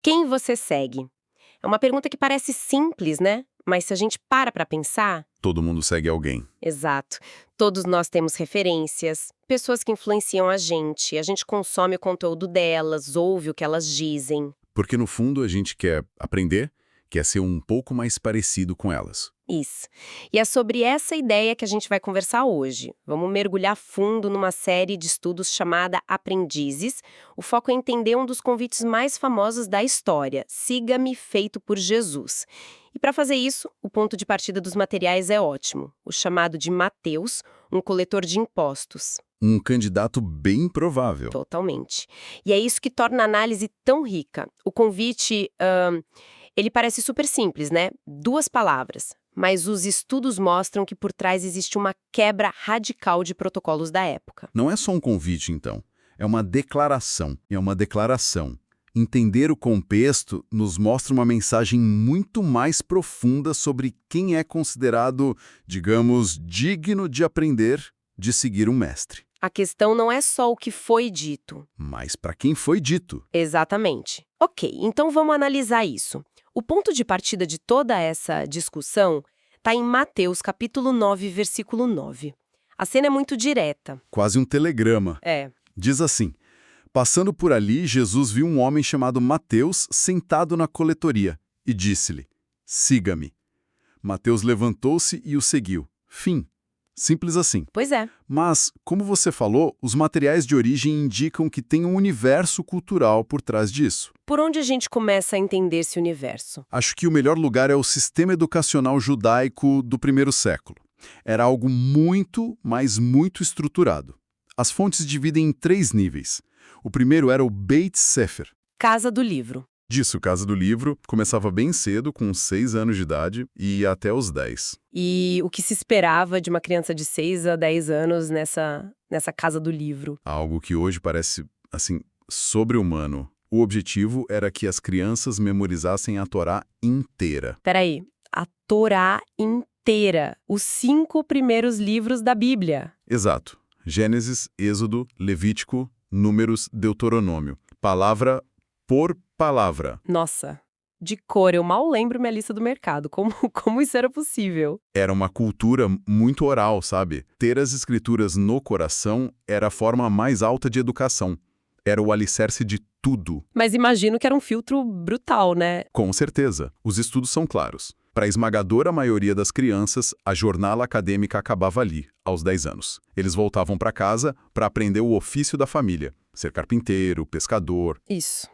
Quem você segue? É uma pergunta que parece simples, né? Mas se a gente para pensar, Todo mundo segue alguém. exato. Todos nós temos referências, pessoas que influenciam a gente consome o conteúdo delas, ouve o que elas dizem. Porque no fundo a gente quer aprender, quer ser um pouco mais parecido com elas. Isso. E é sobre essa ideia que a gente vai conversar hoje. Vamos mergulhar fundo numa série de estudos chamada Aprendizes. O foco é entender um dos convites mais famosos da história, Siga-me, feito por Jesus. E para fazer isso, o ponto de partida dos materiais é ótimo, o chamado de Mateus, um coletor de impostos. Um candidato bem provável. Totalmente. E é isso que torna a análise tão rica. O convite, ele parece super simples, né? 2 palavras. Mas os estudos mostram que por trás existe uma quebra radical de protocolos da época. Não é só um convite, então. É uma declaração. É uma declaração. Entender o contexto nos mostra uma mensagem muito mais profunda sobre quem é considerado, digamos, digno de aprender, de seguir um mestre. A questão não é só o que foi dito. Mas para quem foi dito? Exatamente. Ok, então vamos analisar isso. O ponto de partida de toda essa discussão está em Mateus capítulo 9, versículo 9. A cena é muito direta. Quase um telegrama. É. Diz assim: passando por ali, Jesus viu um homem chamado Mateus sentado na coletoria e disse-lhe: siga-me. Mateus levantou-se e o seguiu. Fim. Simples assim. Pois é. Mas, como você falou, os materiais de origem indicam que tem um universo cultural por trás disso. Por onde a gente começa a entender esse universo? Acho que o melhor lugar é o sistema educacional judaico do primeiro século. Era algo muito, mas muito estruturado. As fontes dividem em 3 níveis. O primeiro era o Beit Sefer. Casa do livro. Disso, Casa do Livro, começava bem cedo, com 6 anos de idade, e ia até os 10. E o que se esperava de uma criança de 6 a 10 anos nessa casa do livro? Algo que hoje parece, assim, sobre-humano. O objetivo era que as crianças memorizassem a Torá inteira. Peraí, a Torá inteira, os 5 primeiros livros da Bíblia. Exato. Gênesis, Êxodo, Levítico, Números, Deuteronômio. Palavra por palavra. Nossa, de cor, eu mal lembro minha lista do mercado. Como isso era possível? Era uma cultura muito oral, sabe? Ter as escrituras no coração era a forma mais alta de educação. Era o alicerce de tudo. Mas imagino que era um filtro brutal, né? Com certeza. Os estudos são claros. Para a esmagadora maioria das crianças, a jornada acadêmica acabava ali, aos 10 anos. Eles voltavam para casa para aprender o ofício da família. Ser carpinteiro, pescador. Isso.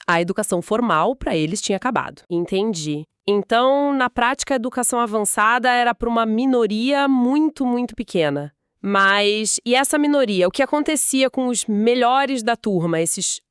A educação formal, para eles, tinha acabado. Entendi. Então, na prática, a educação avançada era para uma minoria muito, muito pequena. Mas, e essa minoria? O que acontecia com os melhores da turma,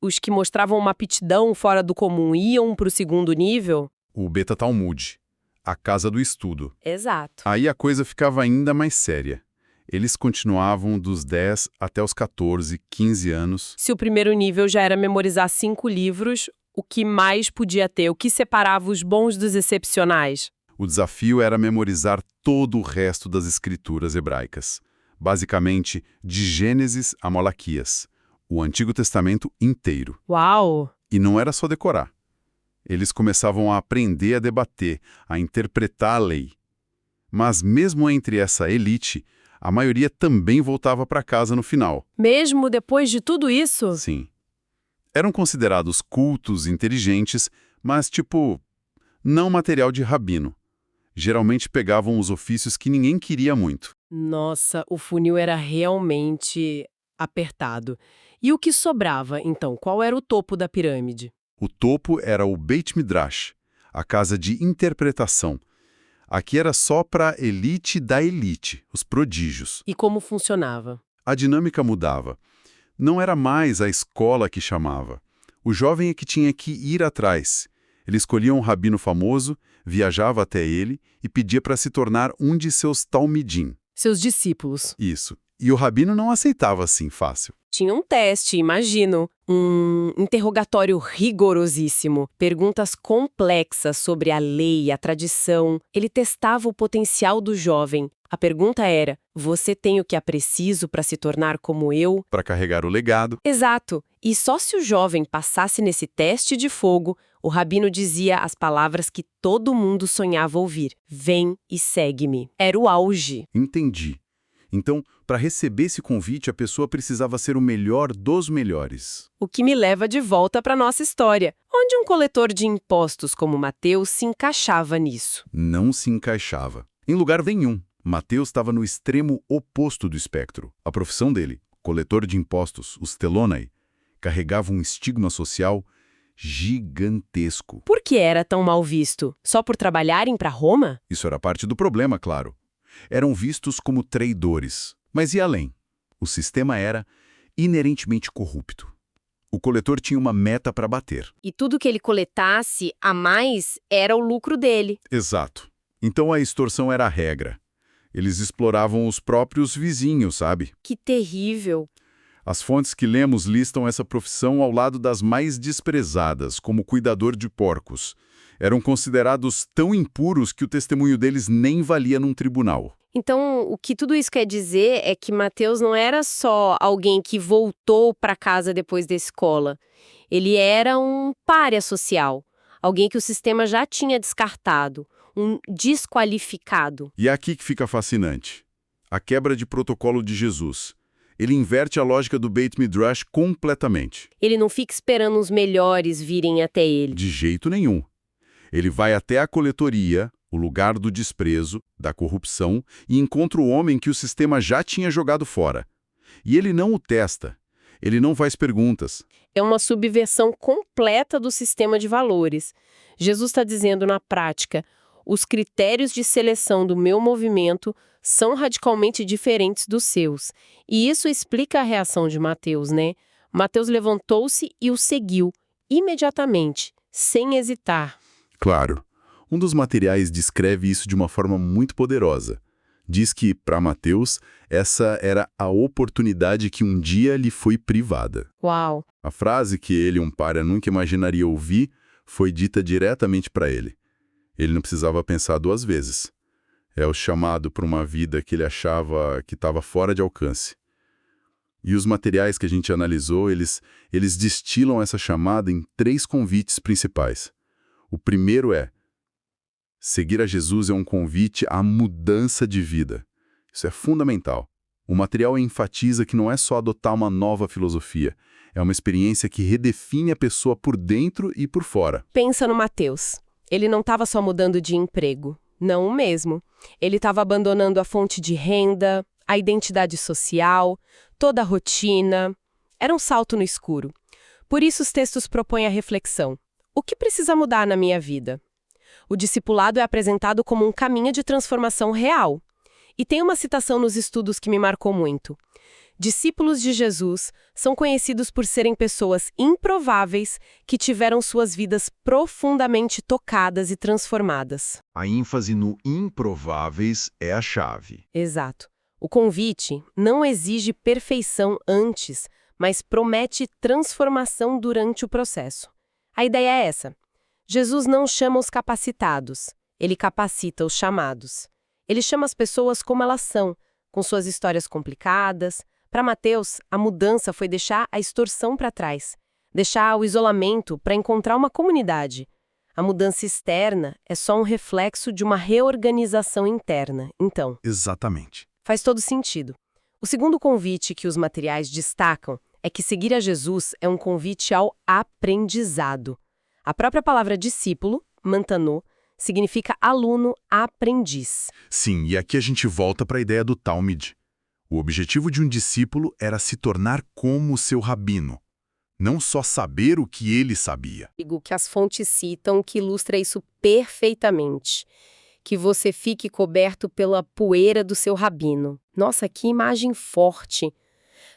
os que mostravam uma aptidão fora do comum, iam para o segundo nível? O Beta Talmud, a casa do estudo. Exato. Aí a coisa ficava ainda mais séria. Eles continuavam dos 10 até os 14, 15 anos. Se o primeiro nível já era memorizar 5 livros, o que mais podia ter? O que separava os bons dos excepcionais? O desafio era memorizar todo o resto das escrituras hebraicas. Basicamente, de Gênesis a Malaquias. O Antigo Testamento inteiro. Uau! E não era só decorar. Eles começavam a aprender a debater, a interpretar a lei. Mas mesmo entre essa elite, a maioria também voltava para casa no final. Mesmo depois de tudo isso? Sim. Eram considerados cultos, inteligentes, mas, não material de rabino. Geralmente pegavam os ofícios que ninguém queria muito. Nossa, o funil era realmente apertado. E o que sobrava, então? Qual era o topo da pirâmide? O topo era o Beit Midrash, a casa de interpretação. Aqui era só para elite da elite, os prodígios. E como funcionava? A dinâmica mudava. Não era mais a escola que chamava. O jovem é que tinha que ir atrás. Ele escolhia um rabino famoso, viajava até ele e pedia para se tornar um de seus talmidim. Seus discípulos. Isso. E o rabino não aceitava assim fácil. Tinha um teste, imagino. Um interrogatório rigorosíssimo. Perguntas complexas sobre a lei, a tradição. Ele testava o potencial do jovem. A pergunta era: você tem o que é preciso para se tornar como eu? Para carregar o legado. Exato. E só se o jovem passasse nesse teste de fogo, O rabino dizia as palavras que todo mundo sonhava ouvir: vem e segue-me. Era o auge. Entendi. Então, para receber esse convite, a pessoa precisava ser o melhor dos melhores. O que me leva de volta para nossa história, onde um coletor de impostos como Mateus se encaixava nisso. Não se encaixava. Em lugar nenhum. Mateus estava no extremo oposto do espectro. A profissão dele, coletor de impostos, os telonai, carregava um estigma social gigantesco. Por que era tão mal visto? Só por trabalharem para Roma? Isso era parte do problema, claro. Eram vistos como traidores. Mas e além? O sistema era inerentemente corrupto. O coletor tinha uma meta para bater. E tudo que ele coletasse a mais era o lucro dele. Exato. Então a extorsão era a regra. Eles exploravam os próprios vizinhos, sabe? Que terrível! As fontes que lemos listam essa profissão ao lado das mais desprezadas, como cuidador de porcos. Eram considerados tão impuros que o testemunho deles nem valia num tribunal. Então, o que tudo isso quer dizer é que Mateus não era só alguém que voltou para casa depois da escola. Ele era um pária social, alguém que o sistema já tinha descartado, um desqualificado. E é aqui que fica fascinante. A quebra de protocolo de Jesus. Ele inverte a lógica do Beit Midrash completamente. Ele não fica esperando os melhores virem até ele. De jeito nenhum. Ele vai até a coletoria, o lugar do desprezo, da corrupção, e encontra o homem que o sistema já tinha jogado fora. E ele não o testa. Ele não faz perguntas. É uma subversão completa do sistema de valores. Jesus está dizendo na prática: os critérios de seleção do meu movimento são radicalmente diferentes dos seus. E isso explica a reação de Mateus, né? Mateus levantou-se e o seguiu, imediatamente, sem hesitar. Claro. Um dos materiais descreve isso de uma forma muito poderosa. Diz que, para Mateus, essa era a oportunidade que um dia lhe foi privada. Uau! A frase que ele, um pária, nunca imaginaria ouvir, foi dita diretamente para ele. Ele não precisava pensar duas vezes. É o chamado para uma vida que ele achava que estava fora de alcance. E os materiais que a gente analisou, eles destilam essa chamada em 3 convites principais. O primeiro é: seguir a Jesus é um convite à mudança de vida. Isso é fundamental. O material enfatiza que não é só adotar uma nova filosofia, é uma experiência que redefine a pessoa por dentro e por fora. Pensa no Mateus. Ele não estava só mudando de emprego. Não o mesmo. Ele estava abandonando a fonte de renda, a identidade social, toda a rotina. Era um salto no escuro. Por isso os textos propõem a reflexão. O que precisa mudar na minha vida? O discipulado é apresentado como um caminho de transformação real. E tem uma citação nos estudos que me marcou muito. Discípulos de Jesus são conhecidos por serem pessoas improváveis que tiveram suas vidas profundamente tocadas e transformadas. A ênfase no improváveis é a chave. Exato. O convite não exige perfeição antes, mas promete transformação durante o processo. A ideia é essa. Jesus não chama os capacitados, ele capacita os chamados. Ele chama as pessoas como elas são, com suas histórias complicadas. Para Mateus, a mudança foi deixar a extorsão para trás, deixar o isolamento para encontrar uma comunidade. A mudança externa é só um reflexo de uma reorganização interna. Então, Exatamente. faz todo sentido. O segundo convite que os materiais destacam é que seguir a Jesus é um convite ao aprendizado. A própria palavra discípulo, mantanô, significa aluno, aprendiz. Sim, e aqui a gente volta para a ideia do Talmud. O objetivo de um discípulo era se tornar como o seu rabino, não só saber o que ele sabia. Digo que as fontes citam que ilustra isso perfeitamente. Que você fique coberto pela poeira do seu rabino. Nossa, que imagem forte!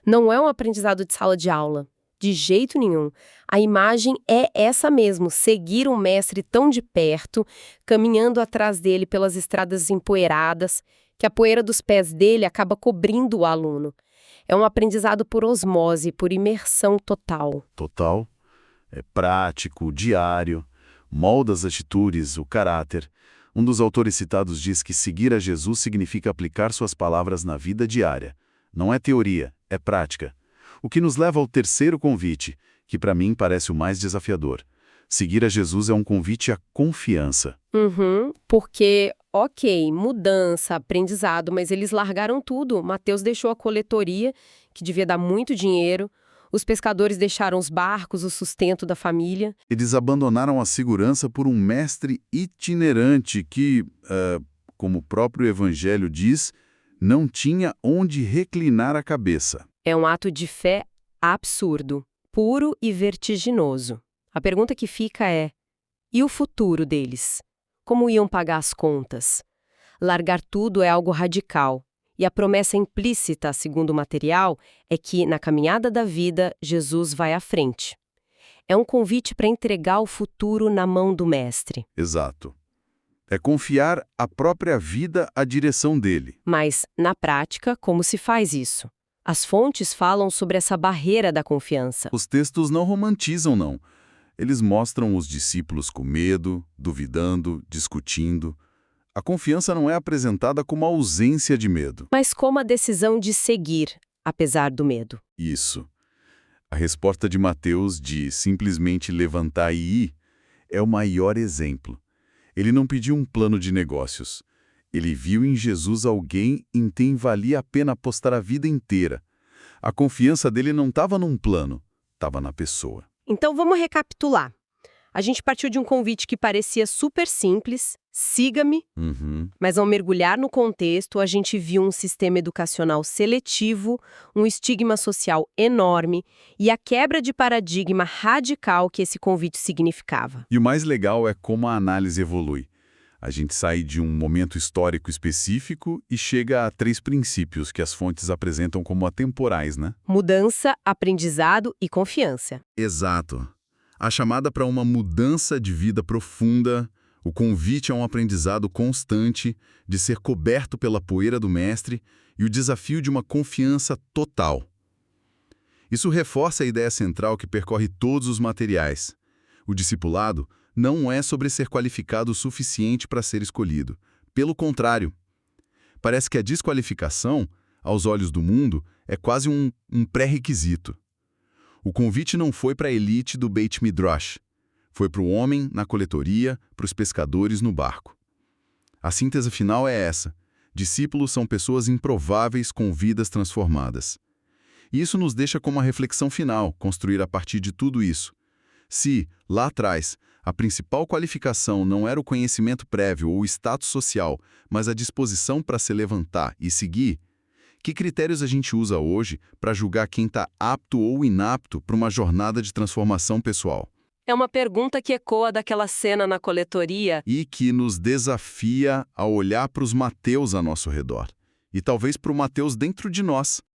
Não é um aprendizado de sala de aula. De jeito nenhum. A imagem é essa mesmo, seguir um mestre tão de perto, caminhando atrás dele pelas estradas empoeiradas, que a poeira dos pés dele acaba cobrindo o aluno. É um aprendizado por osmose, por imersão total. Total. É prático, diário, molda as atitudes, o caráter. Um dos autores citados diz que seguir a Jesus significa aplicar suas palavras na vida diária. Não é teoria, é prática. O que nos leva ao terceiro convite, que para mim parece o mais desafiador. Seguir a Jesus é um convite à confiança. Porque, ok, mudança, aprendizado, mas eles largaram tudo. Mateus deixou a coletoria, que devia dar muito dinheiro. Os pescadores deixaram os barcos, o sustento da família. Eles abandonaram a segurança por um mestre itinerante que, como o próprio Evangelho diz, não tinha onde reclinar a cabeça. É um ato de fé absurdo, puro e vertiginoso. A pergunta que fica é: e o futuro deles? Como iam pagar as contas? Largar tudo é algo radical. E a promessa implícita, segundo o material, é que, na caminhada da vida, Jesus vai à frente. É um convite para entregar o futuro na mão do Mestre. Exato. É confiar a própria vida à direção dele. Mas, na prática, como se faz isso? As fontes falam sobre essa barreira da confiança. Os textos não romantizam, não. Eles mostram os discípulos com medo, duvidando, discutindo. A confiança não é apresentada como a ausência de medo. Mas como a decisão de seguir, apesar do medo? Isso. A resposta de Mateus de simplesmente levantar e ir é o maior exemplo. Ele não pediu um plano de negócios. Ele viu em Jesus alguém em quem valia a pena apostar a vida inteira. A confiança dele não estava num plano, estava na pessoa. Então vamos recapitular. A gente partiu de um convite que parecia super simples, siga-me, mas ao mergulhar no contexto, a gente viu um sistema educacional seletivo, um estigma social enorme e a quebra de paradigma radical que esse convite significava. E o mais legal é como a análise evolui. A gente sai de um momento histórico específico e chega a 3 princípios que as fontes apresentam como atemporais, né? Mudança, aprendizado e confiança. Exato. A chamada para uma mudança de vida profunda, o convite a um aprendizado constante, de ser coberto pela poeira do mestre e o desafio de uma confiança total. Isso reforça a ideia central que percorre todos os materiais. O discipulado não é sobre ser qualificado o suficiente para ser escolhido. Pelo contrário, parece que a desqualificação, aos olhos do mundo, é quase um pré-requisito. O convite não foi para a elite do Beit Midrash. Foi para o homem na coletoria, para os pescadores no barco. A síntese final é essa. Discípulos são pessoas improváveis com vidas transformadas. E isso nos deixa com uma reflexão final, construir a partir de tudo isso. Se, lá atrás, a principal qualificação não era o conhecimento prévio ou o status social, mas a disposição para se levantar e seguir, que critérios a gente usa hoje para julgar quem está apto ou inapto para uma jornada de transformação pessoal? É uma pergunta que ecoa daquela cena na coletoria. E que nos desafia a olhar para os Mateus a nosso redor. E talvez para o Mateus dentro de nós.